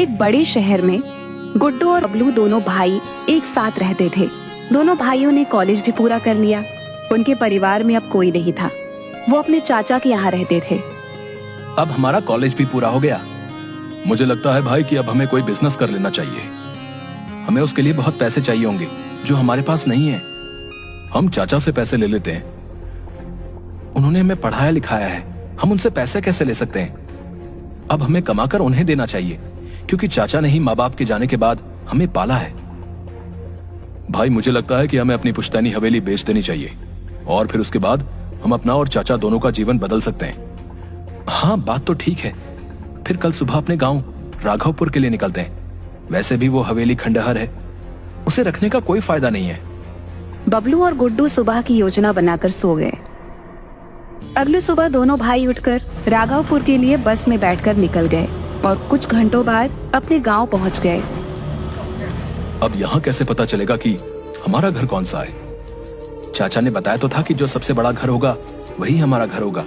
एक बड़े शहर में गुड्डू और बबलू दोनों भाई एक साथ रहते थे। दोनों भाइयों ने कॉलेज भी पूरा कर लिया। उनके परिवार में अब कोई नहीं था। वो अपने चाचा के यहाँ रहते थे। अब हमारा कॉलेज भी पूरा हो गया। मुझे लगता है भाई कि अब हमें कोई बिजनेस कर लेना चाहिए। हमें उसके लिए बहुत पैसे चाहिए होंगे जो हमारे पास नहीं है। हम चाचा से पैसे ले लेते हैं। उन्होंने हमें पढ़ाया लिखाया है, हम उनसे पैसे कैसे ले सकते हैं? अब हमें कमाकर उन्हें देना चाहिए, क्योंकि चाचा ने ही माँ बाप के जाने के बाद हमें पाला है। भाई मुझे लगता है कि हमें अपनी पुश्तैनी हवेली बेच देनी चाहिए और फिर उसके बाद हम अपना और चाचा दोनों का जीवन बदल सकते हैं। हाँ, बात तो ठीक है। फिर कल सुबह अपने गांव राघवपुर के लिए निकलते हैं। वैसे भी वो हवेली खंडहर है, उसे रखने का कोई फायदा नहीं है। बबलू और गुड्डू सुबह की योजना बनाकर सो गए। अगली सुबह दोनों भाई उठकर राघवपुर के लिए बस में बैठकर निकल गए और कुछ घंटों बाद अपने गांव पहुंच गए। अब यहाँ कैसे पता चलेगा कि हमारा घर कौन सा है? चाचा ने बताया तो था कि जो सबसे बड़ा घर होगा वही हमारा घर होगा।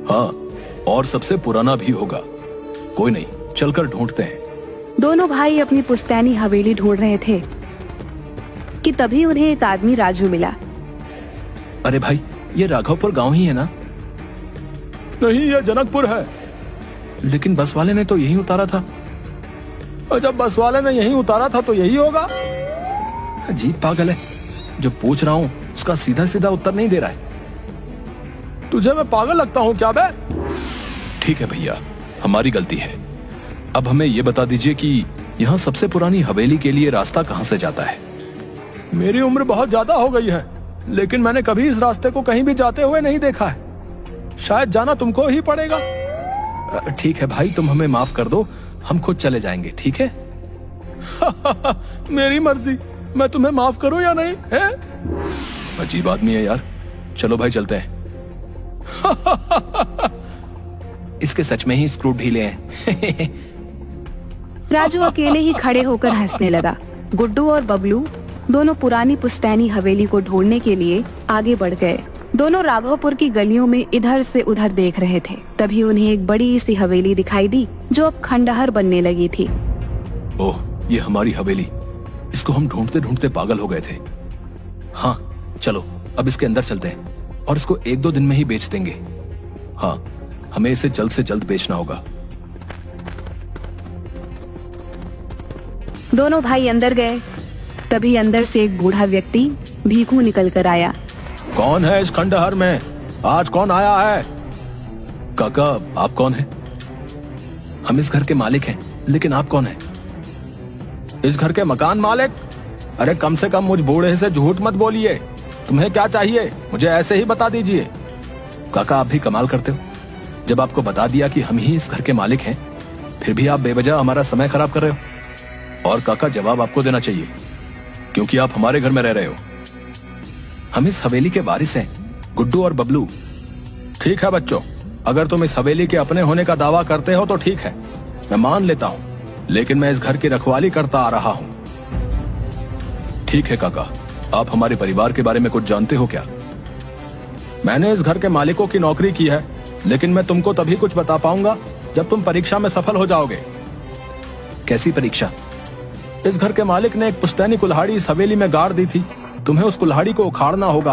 हाँ, और सबसे पुराना भी होगा। कोई नहीं, चलकर ढूंढते हैं। दोनों भाई अपनी पुश्तैनी हवेली ढूंढ रहे थे कि तभी उन्हें एक आदमी राजू मिला। अरे भाई, ये राघवपुर गांव ही है ना? नहीं, ये जनकपुर है। लेकिन बस वाले ने तो यही उतारा था। और जब बस वाले ने यही उतारा था तो यही होगा। अजीब पागल है, जो पूछ रहा हूँ उसका सीधा सीधा उत्तर नहीं दे रहा है। तुझे मैं पागल लगता हूँ क्या बे? ठीक है भैया, हमारी गलती है। अब हमें ये बता दीजिए कि यहाँ सबसे पुरानी हवेली के लिए रास्ता कहाँ से जाता है? मेरी उम्र बहुत ज्यादा हो गई है, लेकिन मैंने कभी इस रास्ते को कहीं भी जाते हुए नहीं देखा है। शायद जाना तुमको ही पड़ेगा। ठीक है भाई, तुम हमें माफ कर दो, हम खुद चले जाएंगे, ठीक है? मेरी मर्जी, मैं तुम्हें माफ करूं या नहीं है? अजीब आदमी है यार। चलो भाई, चलते हैं। इसके सच में ही स्क्रू ढीले हैं। राजू अकेले ही खड़े होकर हंसने लगा। गुड्डू और बबलू दोनों पुरानी पुश्तैनी हवेली को ढूंढने के लिए आगे बढ़ गए। दोनों राघवपुर की गलियों में इधर से उधर देख रहे थे। तभी उन्हें एक बड़ी सी हवेली दिखाई दी जो अब खंडहर बनने लगी थी। ओह, ये हमारी हवेली। इसको हम ढूंढते ढूंढते पागल हो गए थे। हाँ, चलो अब इसके अंदर चलते हैं और इसको 1-2 दिन में ही बेच देंगे। हाँ, हमें इसे जल्द से जल्द बेचना होगा। दोनों भाई अंदर गए। तभी अंदर से एक बूढ़ा व्यक्ति भीखू निकल कर आया। कौन है इस खंडहर में? आज कौन आया है? काका, आप कौन हैं? हम इस घर के मालिक हैं, लेकिन आप कौन हैं? इस घर के मकान मालिक? अरे कम से कम मुझ बूढ़े से झूठ मत बोलिए। तुम्हें क्या चाहिए मुझे ऐसे ही बता दीजिए। काका, आप भी कमाल करते हो। जब आपको बता दिया कि हम ही इस घर के मालिक हैं, फिर भी आप बेवजह हमारा समय खराब कर रहे हो। और काका, जवाब आपको देना चाहिए, क्योंकि आप हमारे घर में रह रहे हो। हम इस हवेली के वारिस हैं, गुड्डू और बबलू। ठीक है बच्चों, अगर तुम इस हवेली के अपने होने का दावा करते हो तो ठीक है, मैं मान लेता हूँ, लेकिन मैं इस घर की रखवाली करता आ रहा हूँ। ठीक है काका, आप हमारे परिवार के बारे में कुछ जानते हो क्या? मैंने इस घर के मालिकों की नौकरी की है, लेकिन मैं तुमको तभी कुछ बता पाऊंगा जब तुम परीक्षा में सफल हो जाओगे। कैसी परीक्षा? इस घर के मालिक ने एक पुश्तैनी कुल्हाड़ी इस हवेली में गाड़ दी थी। तुम्हें उस कुल्हाड़ी को उखाड़ना होगा।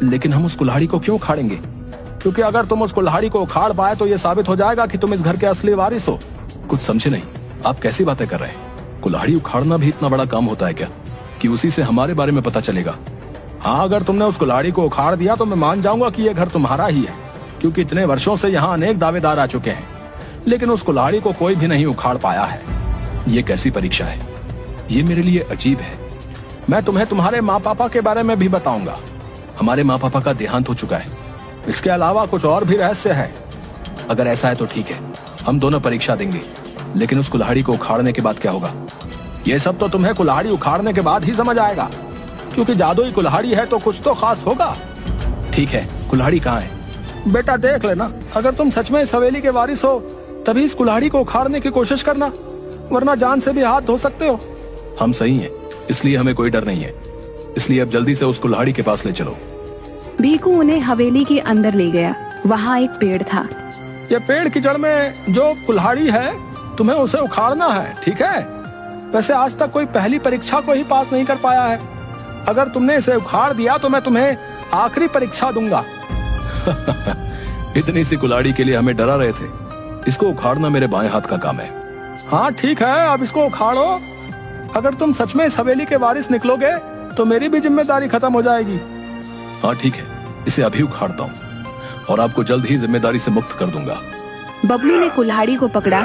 लेकिन हम उस कुल्हाड़ी को क्यों उखाड़ेंगे? क्योंकि अगर तुम उस कुल्हाड़ी को उखाड़ पाए तो यह साबित हो जाएगा कि तुम इस घर के असली वारिस हो। कुछ समझे नहीं, आप कैसी बातें कर रहे हैं? कुल्हाड़ी उखाड़ना भी इतना बड़ा काम होता है क्या कि उसी से हमारे बारे में पता चलेगा? हाँ, अगर तुमने उस कुल्हाड़ी को उखाड़ दिया तो मैं मान जाऊंगा कि यह घर तुम्हारा ही है, क्योंकि इतने वर्षों से यहाँ अनेक दावेदार आ चुके हैं, लेकिन उस कुल्हाड़ी को कोई भी नहीं उखाड़ पाया है। ये कैसी परीक्षा है? ये मेरे लिए अजीब है। मैं तुम्हें तुम्हारे माँ पापा के बारे में भी बताऊंगा। हमारे माँ पापा का देहांत हो चुका है। इसके अलावा कुछ और भी रहस्य है। अगर ऐसा है तो ठीक है, हम दोनों परीक्षा देंगे, लेकिन उस कुल्हाड़ी को उखाड़ने के बाद क्या होगा? ये सब तो तुम्हें कुल्हाड़ी उखाड़ने के बाद ही समझ आएगा, क्योंकि जादुई कुल्हाड़ी है तो कुछ तो खास होगा। ठीक है, कुल्हाड़ी कहाँ है? बेटा देख लेना, अगर तुम सच में इस हवेली के वारिस हो तभी इस कुल्हाड़ी को उखाड़ने की कोशिश करना, वरना जान से भी हाथ धो सकते हो। हम सही हैं, इसलिए हमें कोई डर नहीं है। इसलिए अब जल्दी से उस कुल्हाड़ी के पास ले चलो। भीखू उन्हें हवेली के अंदर ले गया। वहाँ एक पेड़ था। ये पेड़ की जड़ में जो कुल्हाड़ी है तुम्हें उसे उखाड़ना है, ठीक है? वैसे आज तक कोई पहली परीक्षा को ही पास नहीं कर पाया है। अगर तुमने इसे उखाड़ दिया तो मैं तुम्हें आखिरी परीक्षा दूंगा। इतनी सी कुल्हाड़ी के लिए हमें डरा रहे थे। इसको उखाड़ना मेरे बाएं हाथ का काम है। हाँ ठीक है, अब इसको उखाड़ो। अगर तुम सच में इस हवेली के वारिस निकलोगे तो मेरी भी जिम्मेदारी खत्म हो जाएगी। हाँ ठीक है, इसे अभी उखाड़ता हूँ और आपको जल्द ही जिम्मेदारी से मुक्त कर दूंगा। बबलू ने कुल्हाड़ी को पकड़ा,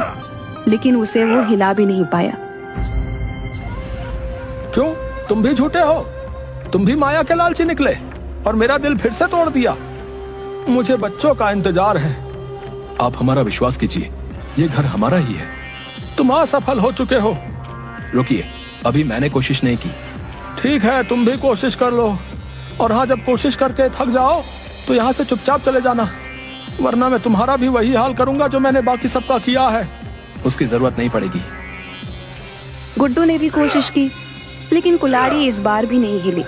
लेकिन उसे वो हिला भी नहीं पाया। क्यों, तुम भी झूठे हो? तुम भी माया के लालची निकले और मेरा दिल फिर से तोड़ दिया। मुझे बच्चों का इंतजार है। आप हमारा विश्वास कीजिए, ये घर हमारा ही है। तुम असफल हो चुके हो। रुकिए, अभी मैंने कोशिश नहीं की। ठीक है, तुम भी कोशिश कर लो, और हाँ, जब कोशिश करके थक जाओ तो यहाँ से चुपचाप चले जाना, वरना मैं तुम्हारा भी वही हाल करूंगा जो मैंने बाकी सबका किया है। उसकी जरूरत नहीं पड़ेगी। गुड्डू ने भी कोशिश की, लेकिन कुल्हाड़ी इस बार भी नहीं हिली।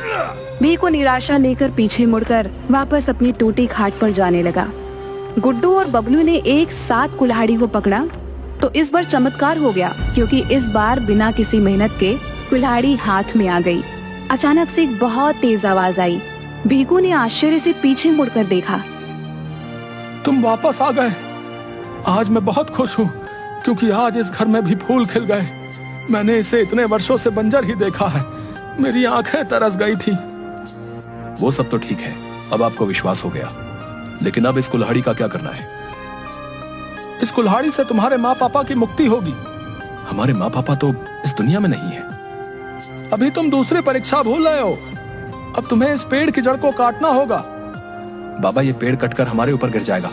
भीकू निराशा लेकर पीछे मुड़कर वापस अपनी टूटी खाट पर जाने लगा। गुड्डू और बबलू ने एक साथ कुल्हाड़ी को पकड़ा तो इस बार चमत्कार हो गया, क्योंकि इस बार बिना किसी मेहनत के कुल्हाड़ी हाथ में आ गई। अचानक से एक बहुत तेज आवाज आई। भीकू ने आश्चर्य से पीछे मुड़कर देखा। तुम वापस आ गए। आज मैं बहुत खुश हूँ, क्योंकि आज इस घर में भी फूल खिल गए। मैंने इसे इतने वर्षों से बंजर ही देखा है। मेरी आंखें तरस गई थी। वो सब तो ठीक है, अब आपको विश्वास हो गया, लेकिन अब इस कुल्हाड़ी का क्या करना है? इस कुल्हाड़ी से तुम्हारे माँ पापा की मुक्ति होगी। हमारे माँ पापा तो इस दुनिया में नहीं है। अभी तुम दूसरी परीक्षा भूल रहे हो। अब तुम्हें इस पेड़ की जड़ को काटना होगा। बाबा, ये पेड़ कटकर हमारे ऊपर गिर जाएगा।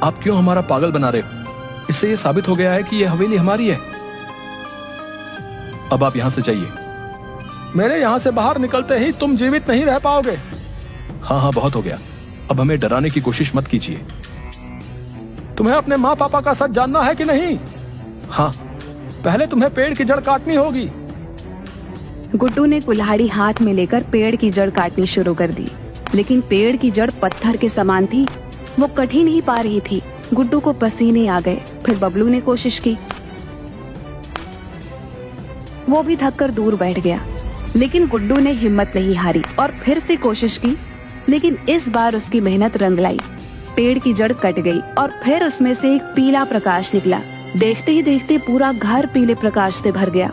आप क्यों हमारा पागल बना रहे हो? इससे ये साबित हो गया है कि ये हवेली हमारी है। अब आप यहां से जाइए। मेरे यहां से बाहर निकलते ही तुम जीवित नहीं रह पाओगे। हाँ हाँ, बहुत हो गया। अब हमें डराने की कोशिश मत कीजिए। तुम्हें अपने माँ पापा का सच जानना है कि नहीं? हाँ, पहले तुम्हें पेड़ की जड़ काटनी होगी। गुड्डू ने कुल्हाड़ी हाथ में लेकर पेड़ की जड़ काटनी शुरू कर दी, लेकिन पेड़ की जड़ पत्थर के समान थी। वो कट ही नहीं पा रही थी। गुड्डू को पसीने आ गए। फिर बबलू ने कोशिश की, वो भी थक कर दूर बैठ गया, लेकिन गुड्डू ने हिम्मत नहीं हारी और फिर से कोशिश की, लेकिन इस बार उसकी मेहनत रंग लाई। पेड़ की जड़ कट गई और फिर उसमें से एक पीला प्रकाश निकला। देखते ही देखते पूरा घर पीले प्रकाश से भर गया,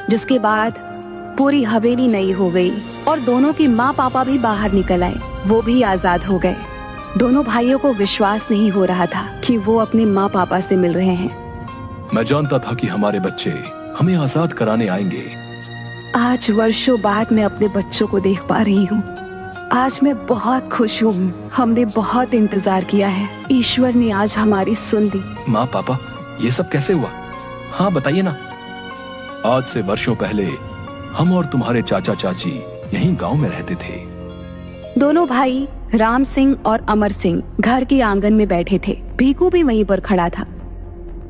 जिसके बाद पूरी हवेली नई हो गई और दोनों की माँ पापा भी बाहर निकल आए। वो भी आजाद हो गए। दोनों भाइयों को विश्वास नहीं हो रहा था कि वो अपने माँ पापा से मिल रहे हैं। मैं जानता था कि हमारे बच्चे हमें आजाद कराने आएंगे। आज वर्षों बाद मैं अपने बच्चों को देख पा रही हूँ। आज मैं बहुत खुश हूँ। हमने बहुत इंतजार किया है। ईश्वर ने आज हमारी सुन ली। माँ पापा, ये सब कैसे हुआ? हाँ बताइए ना। आज से वर्षों पहले हम और तुम्हारे चाचा चाची यहीं गांव में रहते थे। दोनों भाई राम सिंह और अमर सिंह घर के आंगन में बैठे थे। भीकू भी वहीं पर खड़ा था।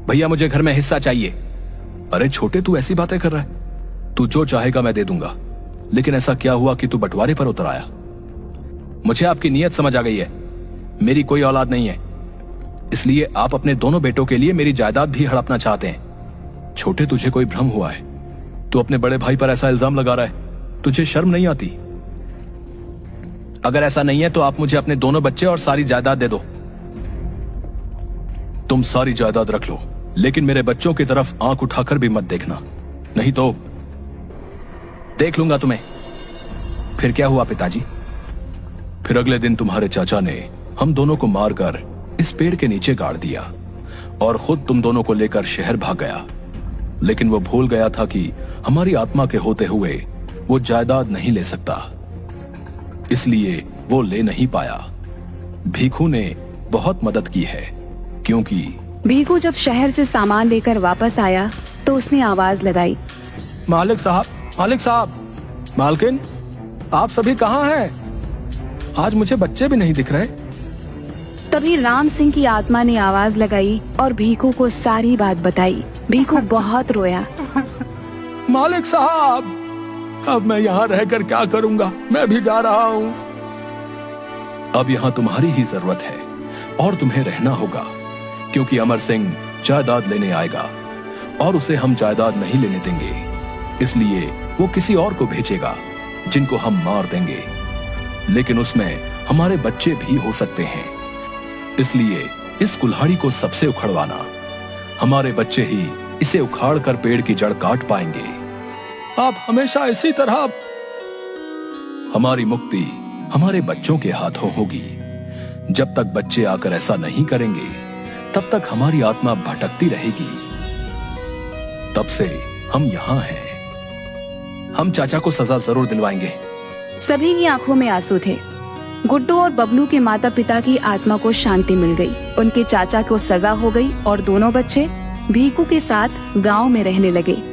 भैया, मुझे घर में हिस्सा चाहिए। अरे छोटे, तू ऐसी बातें कर रहा है? तू जो चाहेगा मैं दे दूंगा, लेकिन ऐसा क्या हुआ कि तू बंटवारे पर उतर आया? मुझे आपकी नीयत समझ आ गई है। मेरी कोई औलाद नहीं है, इसलिए आप अपने दोनों बेटों के लिए मेरी जायदाद भी हड़पना चाहते हैं। छोटे, तुझे कोई भ्रम हुआ है? तू अपने बड़े भाई पर ऐसा इल्जाम लगा रहा है। तुझे शर्म नहीं आती? अगर ऐसा नहीं है तो आप मुझे अपने दोनों बच्चे और सारी जायदाद दे दो। तुम सारी जायदाद रख लो, लेकिन मेरे बच्चों की तरफ आंख उठाकर भी मत देखना, नहीं तो देख लूंगा तुम्हें। फिर क्या हुआ पिताजी? फिर अगले दिन तुम्हारे चाचा ने हम दोनों को मारकर इस पेड़ के नीचे गाड़ दिया और खुद तुम दोनों को लेकर शहर भाग गया। लेकिन वो भूल गया था कि हमारी आत्मा के होते हुए वो जायदाद नहीं ले सकता, इसलिए वो ले नहीं पाया। भीखू ने बहुत मदद की है, क्योंकि भीखू जब शहर से सामान लेकर वापस आया तो उसने आवाज लगाई, मालिक साहब, मालिक साहब, मालकिन, आप सभी कहाँ हैं? आज मुझे बच्चे भी नहीं दिख रहे। तभी राम सिंह की आत्मा ने आवाज लगाई और भीखू को सारी बात बताई। भीखू बहुत रोया। मालिक साहब, अब मैं यहाँ रहकर क्या करूँगा? मैं भी जा रहा हूँ। अब यहाँ तुम्हारी ही जरूरत है और तुम्हें रहना होगा। क्योंकि अमर सिंह जायदाद लेने आएगा और उसे हम जायदाद नहीं लेने देंगे। इसलिए वो किसी और को भेजेगा जिनको हम मार देंगे, लेकिन उसमें हमारे बच्चे भी हो सकते हैं। इसलिए इस कुल्हाड़ी को सबसे उखड़वाना। हमारे बच्चे ही इसे उखाड़ कर पेड़ की जड़ काट पाएंगे। आप हमेशा इसी तरह। हमारी मुक्ति हमारे बच्चों के हाथों होगी। जब तक बच्चे आकर ऐसा नहीं करेंगे तब तक हमारी आत्मा भटकती रहेगी। तब से हम यहाँ हैं। हम चाचा को सजा जरूर दिलवाएंगे। सभी की आंखों में आंसू थे। गुड्डू और बबलू के माता पिता की आत्मा को शांति मिल गई। उनके चाचा को सजा हो गई और दोनों बच्चे भीकू के साथ गांव में रहने लगे।